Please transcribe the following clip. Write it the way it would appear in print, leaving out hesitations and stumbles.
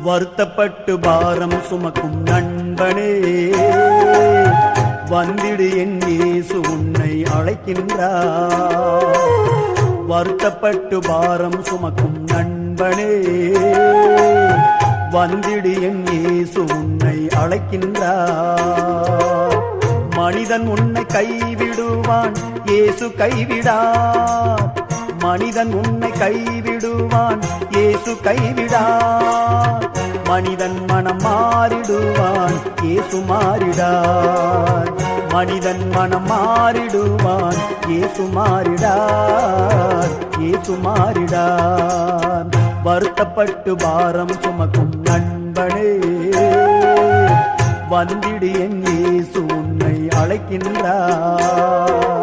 வருத்தப்பட்டு பாரம் சுமக்கும் நண்பனே, வந்திடு என் இயேசு உன்னை அழைக்கின்றார். வருத்தப்பட்டு பாரம் சுமக்கும் நண்பனே, வந்திடு என் இயேசு உன்னை அழைக்கின்றார். மனிதன் உன்னை கைவிடுவான், இயேசு கைவிடார். மனிதன் உன்னை கைவிடுவான், இயேசு கைவிடார். மனிதன் மனம் மாறிடுவான், இயேசு மாறிடார். மனிதன் மனம் மாறிடுவான், இயேசு மாறிடார். இயேசு மாறிடார். வருத்தப்பட்டு பாரம் சுமக்கும் நண்பனே, வந்திடு என் இயேசு உன்னை அழைக்கின்றார்.